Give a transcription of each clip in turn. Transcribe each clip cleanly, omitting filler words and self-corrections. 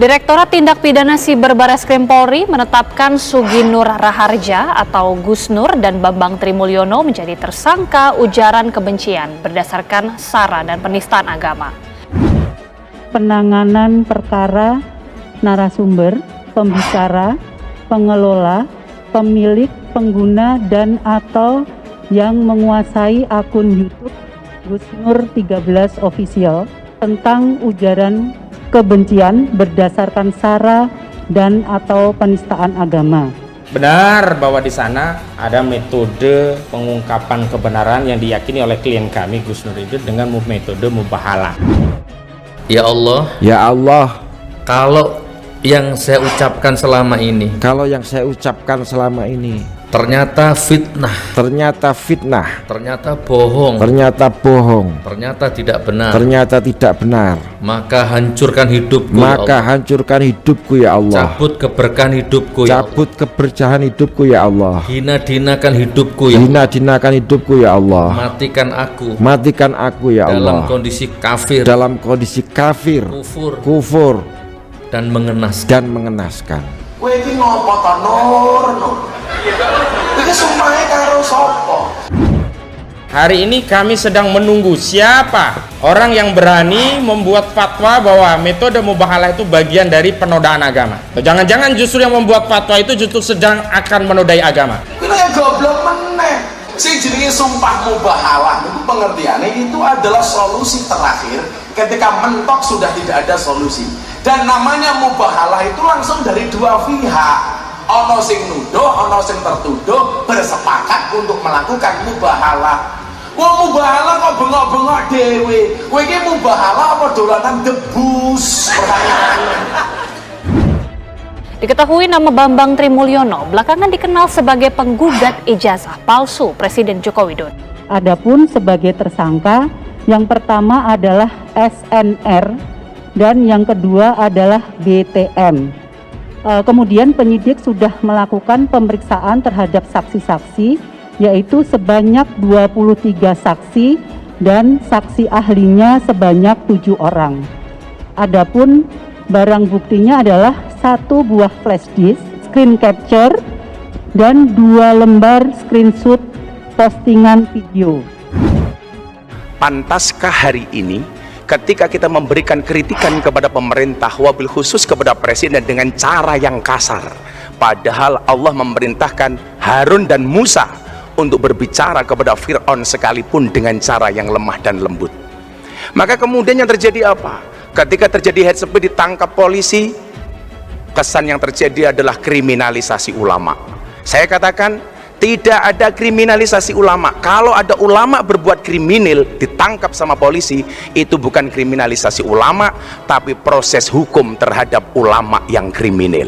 Direktorat Tindak Pidana Siber Bareskrim Polri menetapkan Sugi Nur Raharja atau Gus Nur dan Bambang Trimulyono menjadi tersangka ujaran kebencian berdasarkan SARA dan penistaan agama. Penanganan perkara narasumber, pembicara, pengelola, pemilik, pengguna, dan atau yang menguasai akun YouTube Gus Nur 13 Official tentang ujaran kebencian berdasarkan SARA dan atau penistaan agama. Benar bahwa di sana ada metode pengungkapan kebenaran yang diyakini oleh klien kami Gus Nur itu dengan metode mubahalah. Ya Allah, ya Allah, kalau yang saya ucapkan selama ini ternyata fitnah, ternyata fitnah, ternyata bohong, ternyata tidak benar, maka hancurkan hidupku, hancurkan hidupku ya Allah. Cabut keberkahan hidupku ya Allah. Cabut keberkahan hidupku ya Allah. Hina-dinakan hidupku ya Allah. Hina-dinakan hidupku ya Allah. Matikan aku ya Allah. Dalam kondisi kafir, kufur dan mengenaskan. Kowe iki ngopo to Nur? Iki sumpahe karo sapa? Hari ini kami sedang menunggu siapa orang yang berani membuat fatwa bahwa metode mubahalah itu bagian dari penodaan agama. Jangan-jangan justru yang membuat fatwa itu justru sedang akan menodai agama. Kuwi lek goblok meneh. Sing jenenge sumpah mubahalah itu pengertiannya itu adalah solusi terakhir ketika mentok sudah tidak ada solusi. Dan namanya mubahalah itu langsung dari dua pihak. Ono sing nuduh, ono sing tertuduh bersepakat untuk melakukan mubahalah. Wong mubahalah kok bengok-bengok dhewe. Kowe iki mubahalah apa dolanan debus? Pertanyaannya. Diketahui nama Bambang Trimulyono belakangan dikenal sebagai penggugat ijazah palsu Presiden Joko Widodo. Adapun sebagai tersangka, yang pertama adalah SNR dan yang kedua adalah BTM. Kemudian penyidik sudah melakukan pemeriksaan terhadap saksi-saksi, yaitu sebanyak 23 saksi dan saksi ahlinya sebanyak 7 orang. Adapun barang buktinya adalah 1 buah flash disk, screen capture, dan 2 lembar screenshot postingan video. Pantaskah hari ini ketika kita memberikan kritikan kepada pemerintah, wabil khusus kepada presiden dengan cara yang kasar, padahal Allah memerintahkan Harun dan Musa untuk berbicara kepada Fir'aun sekalipun dengan cara yang lemah dan lembut. Maka kemudian yang terjadi apa? Ketika terjadi head speed ditangkap polisi, kesan yang terjadi adalah kriminalisasi ulama. Saya katakan tidak ada kriminalisasi ulama. Kalau ada ulama berbuat kriminal ditangkap sama polisi, itu bukan kriminalisasi ulama, tapi proses hukum terhadap ulama yang kriminal.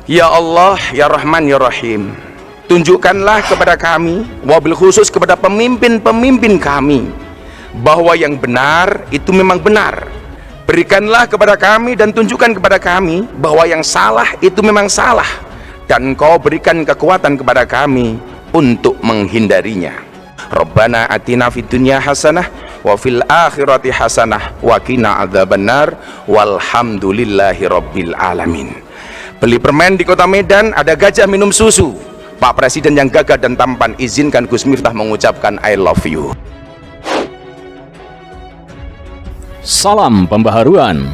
Ya Allah, ya Rahman, ya Rahim, tunjukkanlah kepada kami, wabil khusus kepada pemimpin-pemimpin kami, bahwa yang benar itu memang benar. Berikanlah kepada kami dan tunjukkan kepada kami bahwa yang salah itu memang salah, dan Engkau berikan kekuatan kepada kami untuk menghindarinya. Rabbana atina fid dunya hasanah wa fil akhirati hasanah wa qina adzabannar walhamdulillahi rabbil alamin. Beli permen di Kota Medan, ada gajah minum susu. Pak Presiden yang gagah dan tampan, izinkan Gus Miftah mengucapkan I love you. Salam pembaharuan.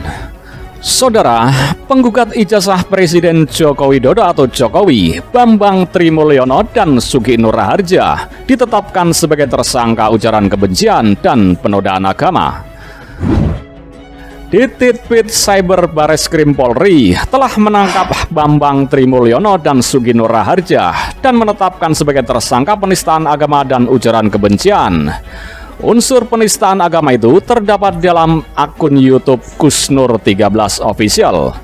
Saudara, penggugat ijazah Presiden Joko Widodo atau Jokowi, Bambang Trimulyono dan Sugi Nur Raharja ditetapkan sebagai tersangka ujaran kebencian dan penodaan agama. Dititpit Cyber Bareskrim Polri telah menangkap Bambang Trimulyono dan Sugi Nur Raharja dan menetapkan sebagai tersangka penistaan agama dan ujaran kebencian. Unsur penistaan agama itu terdapat dalam akun YouTube Gus Nur 13 Official.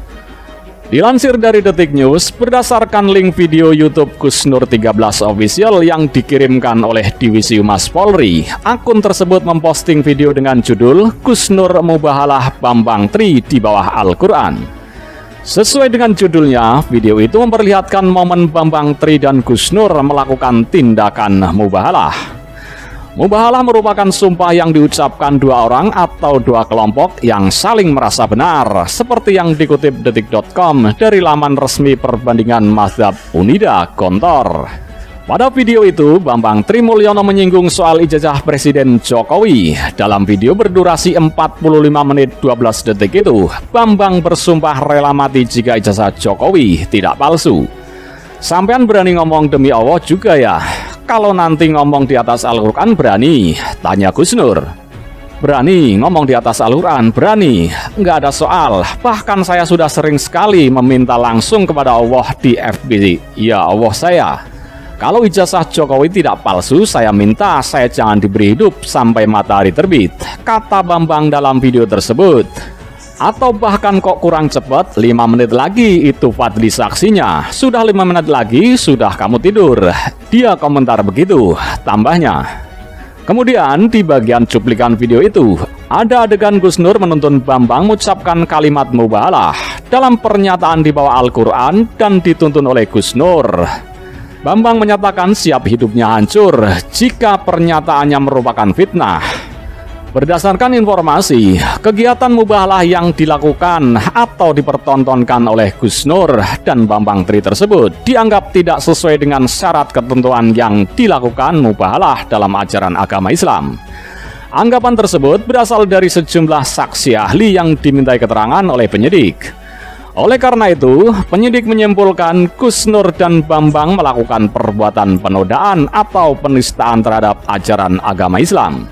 Dilansir dari Detik News, berdasarkan link video YouTube Gus Nur 13 Official yang dikirimkan oleh Divisi Humas Polri, akun tersebut memposting video dengan judul Gus Nur Mubahalah Bambang Tri di bawah Al-Quran. Sesuai dengan judulnya, video itu memperlihatkan momen Bambang Tri dan Gus Nur melakukan tindakan mubahalah. Mubahalah merupakan sumpah yang diucapkan dua orang atau dua kelompok yang saling merasa benar, seperti yang dikutip detik.com dari laman resmi perbandingan mazhab Unida Gontor. Pada video itu, Bambang Trimulyono menyinggung soal ijazah Presiden Jokowi. Dalam video berdurasi 45 menit 12 detik itu, Bambang bersumpah rela mati jika ijazah Jokowi tidak palsu. Sampean berani ngomong demi Allah juga ya? Kalau nanti ngomong di atas Al-Quran berani? Tanya Gus Nur. Berani ngomong di atas Al-Quran? Berani, nggak ada soal. Bahkan saya sudah sering sekali meminta langsung kepada Allah di FB. Ya Allah saya, kalau ijazah Jokowi tidak palsu, saya minta saya jangan diberi hidup sampai matahari terbit, kata Bambang dalam video tersebut. Atau bahkan kok kurang cepat, 5 menit lagi itu Fadli saksinya. Sudah 5 menit lagi, sudah kamu tidur. Dia komentar begitu, tambahnya. Kemudian di bagian cuplikan video itu, ada adegan Gus Nur menuntun Bambang mengucapkan kalimat mubahalah dalam pernyataan di bawah Al-Quran dan dituntun oleh Gus Nur. Bambang menyatakan siap hidupnya hancur jika pernyataannya merupakan fitnah. Berdasarkan informasi, kegiatan mubahalah yang dilakukan atau dipertontonkan oleh Gus Nur dan Bambang Tri tersebut dianggap tidak sesuai dengan syarat ketentuan yang dilakukan mubahalah dalam ajaran agama Islam. Anggapan tersebut berasal dari sejumlah saksi ahli yang dimintai keterangan oleh penyidik. Oleh karena itu, penyidik menyimpulkan Gus Nur dan Bambang melakukan perbuatan penodaan atau penistaan terhadap ajaran agama Islam.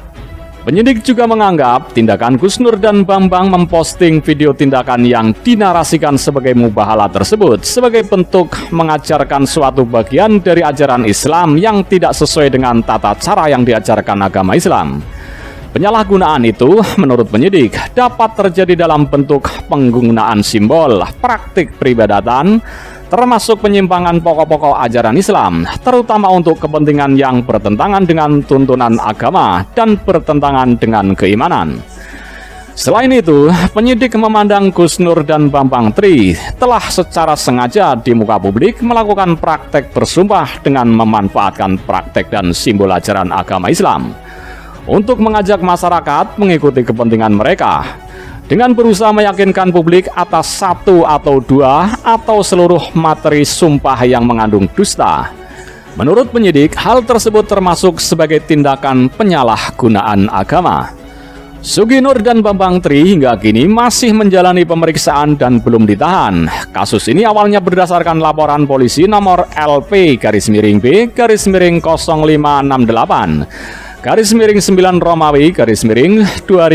Penyidik juga menganggap tindakan Gus Nur dan Bambang memposting video tindakan yang dinarasikan sebagai mubahalah tersebut sebagai bentuk mengajarkan suatu bagian dari ajaran Islam yang tidak sesuai dengan tata cara yang diajarkan agama Islam. Penyalahgunaan itu, menurut penyidik, dapat terjadi dalam bentuk penggunaan simbol, praktik peribadatan, termasuk penyimpangan pokok-pokok ajaran Islam, terutama untuk kepentingan yang bertentangan dengan tuntunan agama dan bertentangan dengan keimanan. Selain itu, penyidik memandang Gus Nur dan Bambang Tri telah secara sengaja di muka publik melakukan praktek bersumpah dengan memanfaatkan praktek dan simbol ajaran agama Islam untuk mengajak masyarakat mengikuti kepentingan mereka, dengan berusaha meyakinkan publik atas satu atau dua atau seluruh materi sumpah yang mengandung dusta. Menurut penyidik, hal tersebut termasuk sebagai tindakan penyalahgunaan agama. Sugi Nur dan Bambang Tri hingga kini masih menjalani pemeriksaan dan belum ditahan. Kasus ini awalnya berdasarkan laporan polisi nomor LP-B0568 Romawi 2022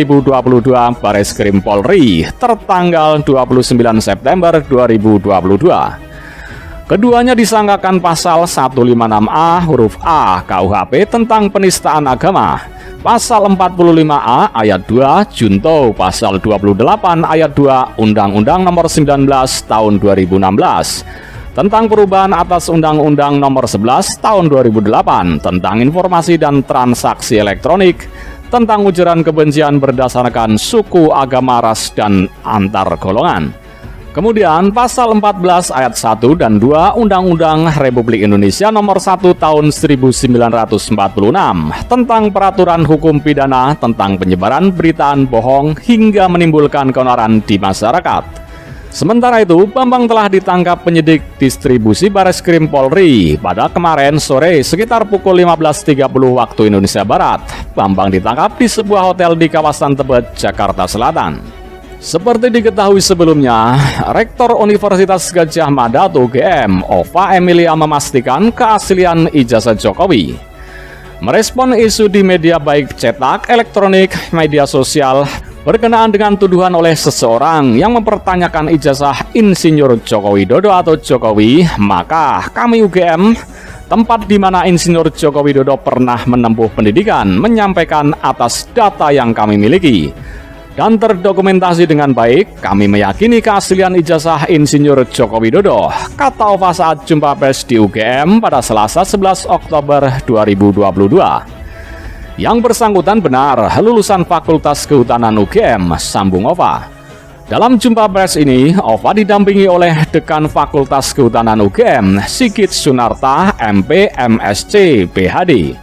Bareskrim Polri tertanggal 29 September 2022. Keduanya disangkakan pasal 156A huruf A KUHP tentang penistaan agama, pasal 45A ayat 2 Junto, pasal 28 ayat 2 Undang-Undang Nomor 19 Tahun 2016 tentang perubahan atas Undang-Undang Nomor 11 Tahun 2008 tentang informasi dan transaksi elektronik, tentang ujaran kebencian berdasarkan suku, agama, ras, dan antar golongan. Kemudian pasal 14 ayat 1 dan 2 Undang-Undang Republik Indonesia Nomor 1 Tahun 1946 tentang peraturan hukum pidana tentang penyebaran beritaan bohong hingga menimbulkan keonaran di masyarakat. Sementara itu, Bambang telah ditangkap penyidik distribusi Bareskrim Polri pada kemarin sore sekitar pukul 15.30 waktu Indonesia Barat. Bambang ditangkap di sebuah hotel di kawasan Tebet, Jakarta Selatan. Seperti diketahui sebelumnya, Rektor Universitas Gadjah Mada atau UGM, Ova Emilia memastikan keaslian ijazah Jokowi. Merespon isu di media baik cetak, elektronik, media sosial, berkenaan dengan tuduhan oleh seseorang yang mempertanyakan ijazah Insinyur Joko Widodo atau Jokowi, maka kami UGM, tempat di mana Insinyur Joko Widodo pernah menempuh pendidikan, menyampaikan atas data yang kami miliki dan terdokumentasi dengan baik, kami meyakini keaslian ijazah Insinyur Joko Widodo, kata Ova saat jumpa pers di UGM pada Selasa 11 Oktober 2022. Yang bersangkutan benar lulusan Fakultas Kehutanan UGM, sambung Ova. Dalam jumpa pers ini, Ova didampingi oleh Dekan Fakultas Kehutanan UGM, Sigit Sunarta, MP, MSc, PhD.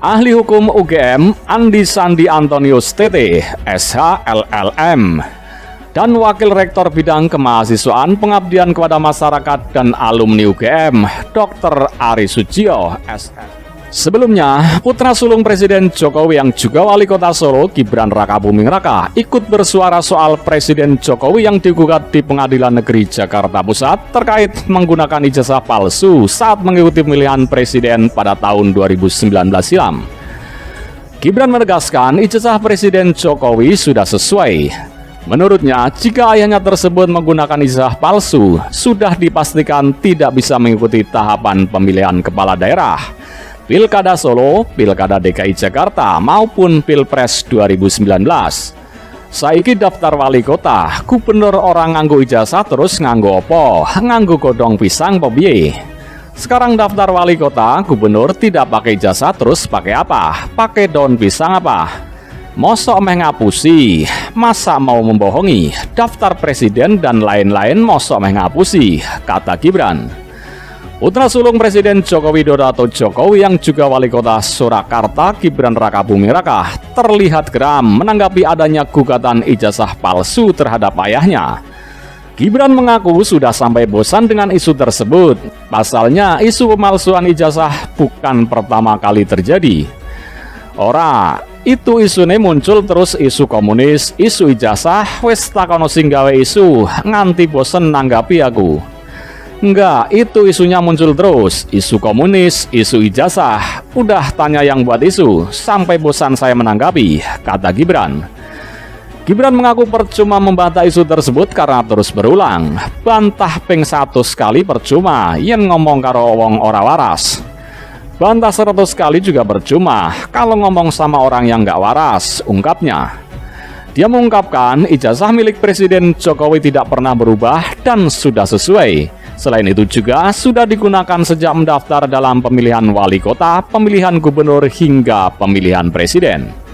Ahli Hukum UGM Andi Sandi Antonius TT, SH LLM, dan Wakil Rektor Bidang Kemahasiswaan Pengabdian kepada Masyarakat dan Alumni UGM, Dr. Ari Sujiyo, SS. Sebelumnya, putra sulung Presiden Jokowi yang juga Wali Kota Solo, Gibran Rakabuming Raka, ikut bersuara soal Presiden Jokowi yang digugat di Pengadilan Negeri Jakarta Pusat terkait menggunakan ijazah palsu saat mengikuti pemilihan presiden pada tahun 2019 silam. Gibran menegaskan ijazah Presiden Jokowi sudah sesuai. Menurutnya, jika ayahnya tersebut menggunakan ijazah palsu, sudah dipastikan tidak bisa mengikuti tahapan pemilihan kepala daerah, Pilkada Solo, Pilkada DKI Jakarta, maupun Pilpres 2019. Saiki daftar wali kota, gubernur orang nganggo ijazah terus nganggo opo? Nganggo godong pisang apa piye? Sekarang daftar wali kota, gubernur tidak pakai ijazah terus pakai apa? Pakai daun pisang apa? Mosok meh ngapusi, masa mau membohongi? Daftar presiden dan lain-lain mosok meh ngapusi, kata Gibran. Putra sulung Presiden Joko Widodo atau Jokowi yang juga Wali Kota Surakarta, Gibran Rakabuming Raka, terlihat geram menanggapi adanya gugatan ijazah palsu terhadap ayahnya. Gibran mengaku sudah sampai bosan dengan isu tersebut. Pasalnya, isu pemalsuan ijazah bukan pertama kali terjadi. Ora, itu isune muncul terus isu komunis, isu ijazah, wis takono sing gawe isu, nganti bosen nanggapi aku. Enggak, itu isunya muncul terus, isu komunis, isu ijazah. Udah tanya yang buat isu, sampai bosan saya menanggapi, kata Gibran. Gibran mengaku percuma membantah isu tersebut karena terus berulang. Bantah ping 100 kali percuma, yen ngomong karo wong ora waras. Bantah 100 kali juga percuma, kalau ngomong sama orang yang gak waras, ungkapnya. Dia mengungkapkan ijazah milik Presiden Jokowi tidak pernah berubah dan sudah sesuai. Selain itu juga sudah digunakan sejak mendaftar dalam pemilihan wali kota, pemilihan gubernur hingga pemilihan presiden.